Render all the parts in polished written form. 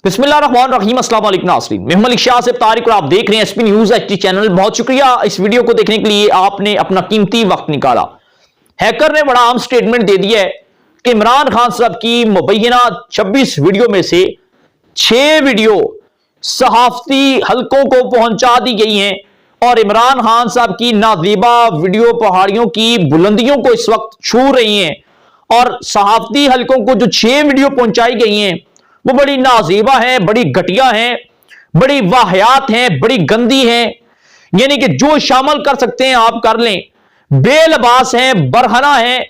बिस्मिल्लाहिर्रहमानिर्रहीम, अस्सलाम वालेकुम नाज़रीन। मैं मलिक शाह से तारिक और आप देख रहे हैं एसपी न्यूज़ एचडी चैनल। बहुत शुक्रिया इस वीडियो को देखने के लिए, आपने अपना कीमती वक्त निकाला। हैकर ने बड़ा अहम स्टेटमेंट दे दिया है कि इमरान खान साहब की मुबैना 26 वीडियो में से 6 वीडियो सहाफती हलकों को पहुंचा दी गई हैं और इमरान खान साहब की नाज़ेबा वीडियो पहाड़ियों की बुलंदियों को इस वक्त छू रही हैं। और सहाफती हलकों को जो 6 वीडियो पहुंचाई गई हैं वो बड़ी नाज़ेबा हैं, बड़ी घटिया हैं, बड़ी वाहियात हैं, बड़ी गंदी हैं। यानी कि जो शामिल कर सकते हैं आप कर लें, बेलबास हैं, बरहना हैं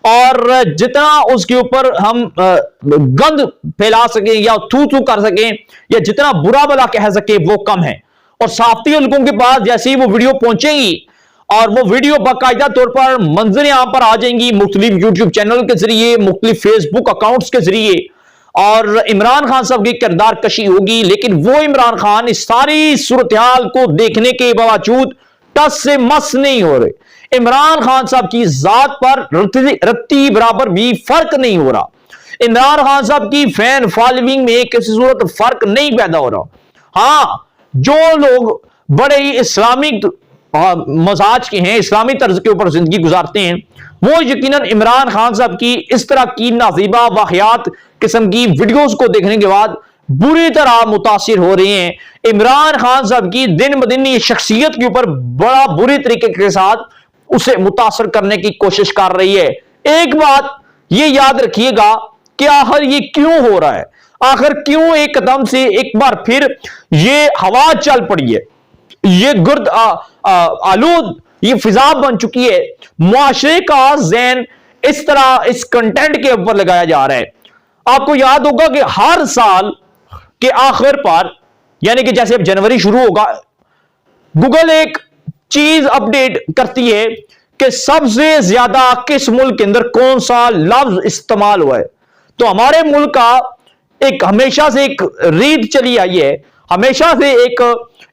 और जितना उसके ऊपर हम गंद फैला सकें या थू थू कर सकें या जितना बुरा भला कह सके वो कम है। और सहाफती हलकों के पास जैसे ही वो वीडियो पहुंचेगी और वो वीडियो बाकायदा तौर पर मंजर यहां पर आ जाएंगी, मुख्तलिफ यूट्यूब चैनल के जरिए, मुख्तलिफ फेसबुक अकाउंट्स के जरिए, और इमरान खान साहब की किरदार कशी होगी। लेकिन वो इमरान खान इस सारी सूरत हाल को देखने के बावजूद टस से मस नहीं हो रहे। इमरान खान साहब की जात पर रत्ती बराबर भी फर्क नहीं हो रहा। इमरान खान साहब की फैन फॉलोइंग में किसी सूरत फर्क नहीं पैदा हो रहा। हाँ, जो लोग बड़े ही इस्लामिक मजाज के हैं, इस्लामी तर्ज के ऊपर जिंदगी गुजारते हैं, वो यकीनन इमरान खान साहब की इस तरह की नाज़ीबा वाहियात किस्म की वीडियोस को देखने के बाद बुरी तरह मुतासिर हो रहे हैं। इमरान खान साहब की दिन ब दिन ये शख्सियत के ऊपर बड़ा बुरी तरीके के साथ उसे मुतासर करने की कोशिश कर रही है। एक बात ये याद रखिएगा कि आखिर ये क्यों हो रहा है, आखिर क्यों एक कदम से एक बार फिर ये हवा चल पड़ी है, ये गुर्द आलूद ये फिजा बन चुकी है। मुआशरे का ज़हन इस तरह इस कंटेंट के ऊपर लगाया जा रहा है। आपको याद होगा कि हर साल के आखिर पर, यानी कि जैसे अब जनवरी शुरू होगा, गूगल एक चीज अपडेट करती है कि सबसे ज्यादा किस मुल्क के अंदर कौन सा लफ्ज इस्तेमाल हुआ है। तो हमारे मुल्क का एक हमेशा से एक रीत चली आई है, हमेशा से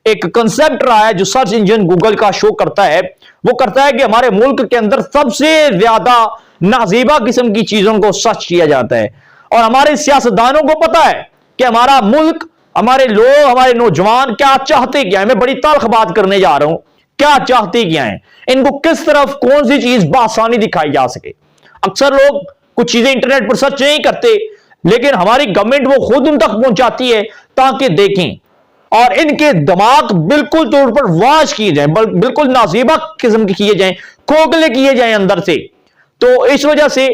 एक कंसेप्ट रहा है जो सर्च इंजन गूगल का शो करता है। वो करता है कि हमारे मुल्क के अंदर सबसे ज्यादा नाज़ीबा किस्म की चीजों को सर्च किया जाता है। और हमारे सियासतदानों को पता है कि हमारा मुल्क, हमारे लोग, हमारे नौजवान क्या चाहते क्या है। मैं बड़ी तल्ख बात करने जा रहा हूं, क्या चाहते क्या है, इनको किस तरफ कौन सी चीज बआसानी दिखाई जा सके। अक्सर लोग कुछ चीजें इंटरनेट पर सर्च नहीं करते, लेकिन हमारी गवर्नमेंट वो खुद उन तक पहुंचाती है ताकि देखें और इनके दिमाग बिल्कुल तौर पर वाश किए जाए, बिल्कुल नाज़ीबा किस्म के किए जाएं, खोखले किए जाएं अंदर से। तो इस वजह से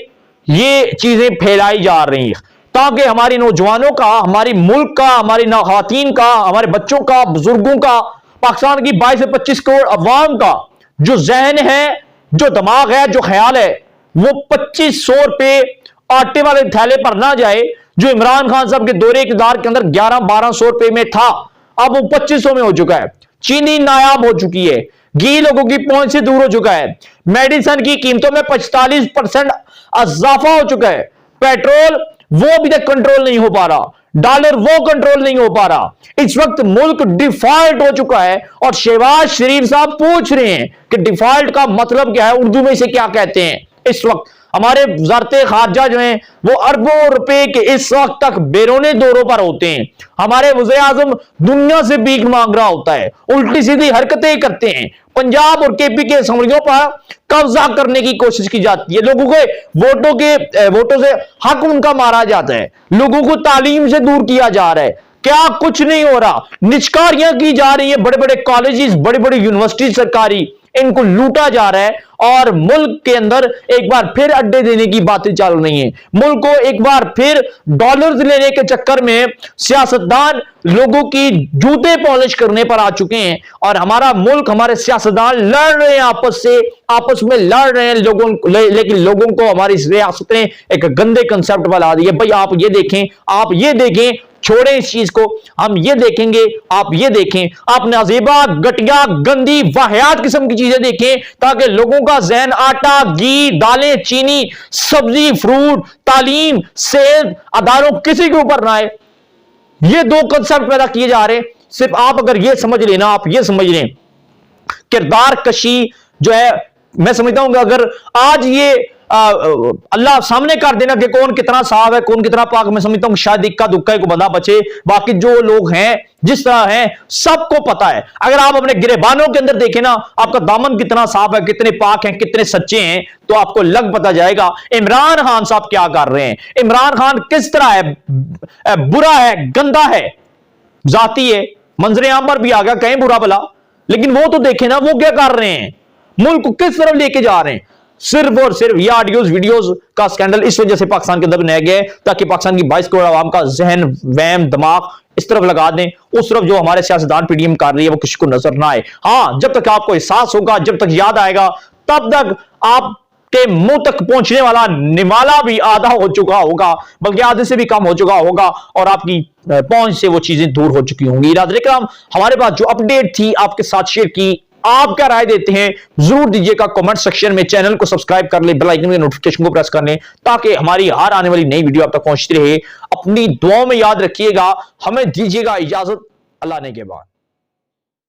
ये चीजें फैलाई जा रही हैं ताकि हमारे नौजवानों का, हमारी मुल्क का, हमारी ख़वातीन का, हमारे बच्चों का, बुजुर्गों का, पाकिस्तान की 22 से 25 करोड़ अवाम का जो जहन है, जो दिमाग है, जो ख्याल है, वो 2500 रुपए आटे वाले थैले पर ना जाए जो इमरान खान साहब के दौरे इक़्तिदार के अंदर 1100-1200 रुपए में था, अब वो 2500 में हो चुका है। चीनी नायाब हो चुकी है, घी लोगों की पहुंच से दूर हो चुका है, मेडिसिन की कीमतों में 45% इजाफा हो चुका है, पेट्रोल वो अभी तक कंट्रोल नहीं हो पा रहा, डॉलर वो कंट्रोल नहीं हो पा रहा। इस वक्त मुल्क डिफॉल्ट हो चुका है और शहबाज शरीफ साहब पूछ रहे हैं कि डिफॉल्ट का मतलब क्या है, उर्दू में इसे क्या कहते हैं। इस वक्त हमारे वज़ारत खारजा जो हैं वो अरबों रुपए के इस वक्त तक बैरूनी दौरों पर होते हैं। हमारे वज़ीर आज़म दुनिया से भीख मांग रहा होता है, उल्टी सीधी हरकतें करते हैं, पंजाब और केपी के असम्बलियों पर कब्जा करने की कोशिश की जाती है, लोगों के वोटों से हक उनका मारा जाता है, लोगों को तालीम से दूर किया जा रहा है। क्या कुछ नहीं हो रहा, निष्कारियां की जा रही है, बड़े बड़े कॉलेजेस, बड़ी बड़ी यूनिवर्सिटी सरकारी, इनको लूटा जा रहा है और मुल्क के अंदर एक बार फिर अड्डे देने की बातें चल रही हैं। मुल्क को एक बार फिर डॉलर्स लेने के चक्कर में सियासतदान लोगों की जूते पॉलिश करने पर आ चुके हैं और हमारा मुल्क, हमारे सियासतदान लड़ रहे हैं, आपस में लड़ रहे हैं लेकिन लोगों को हमारी रियासत ने एक गंदे कंसेप्ट बना दिए। भाई आप ये देखें, आप ये देखें, छोड़ें इस चीज को, हम ये देखेंगे, आप ये देखें, आप नाज़ीबा, घटिया, गंदी, वाहियात किस्म की चीजें देखें ताकि लोगों का ज़हन आटा, घी, दालें, चीनी, सब्जी, फ्रूट, तालीम, सेहत, अदारों किसी के ऊपर ना आए। ये दो कंसेप्ट पैदा किए जा रहे हैं। सिर्फ आप अगर ये समझ लेना, आप ये समझ लें, किरदार कशी जो है, मैं समझता हूं कि अगर आज ये अल्लाह सामने कर देना कि कौन कितना साफ है, कौन कितना पाक। मैं समझता हूं शायद इक्का दुक्का को बंदा बचे, बाकी जो लोग हैं जिस तरह हैं सबको पता है। अगर आप अपने गिरेबानों के अंदर देखें ना, आपका दामन कितना साफ है, कितने पाक हैं, कितने सच्चे हैं, तो आपको लग पता जाएगा इमरान खान साहब क्या कर रहे हैं। इमरान खान किस तरह है, बुरा है, गंदा है, जाती है, मंजरे आम पर भी आ गया, कहीं बुरा भला, लेकिन वो तो देखे ना वो क्या कर रहे हैं, मुल्क को किस तरफ लेके जा रहे हैं। सिर्फ और सिर्फ ये ऑडियोज वीडियोस का स्कैंडल इस वजह से पाकिस्तान के अंदर बनाया गया है ताकि पाकिस्तान की 22 करोड़ आवाम का जहन, वहम, दिमाग इस तरफ लगा दें, उस तरफ जो हमारे सियासतदान पीडीएम कर रही है वो किसी को नजर ना आए। हां, जब तक आपको एहसास होगा, जब तक याद आएगा, तब तक आपके मुंह तक पहुंचने वाला निवाला भी आधा हो चुका होगा, बल्कि आधे से भी कम हो चुका होगा, और आपकी पहुंच से वो चीजें दूर हो चुकी होंगी। नाज़रीन, हमारे पास जो अपडेट थी आपके साथ शेयर की। आप क्या राय देते हैं जरूर दीजिएगा कमेंट सेक्शन में। चैनल को सब्सक्राइब कर ले, बेल आइकन के नोटिफिकेशन को प्रेस कर लें ताकि हमारी हर आने वाली नई वीडियो आप तक पहुंचती रहे। अपनी दुआओं में याद रखिएगा। हमें दीजिएगा इजाजत, अल्लाह ने के बाद।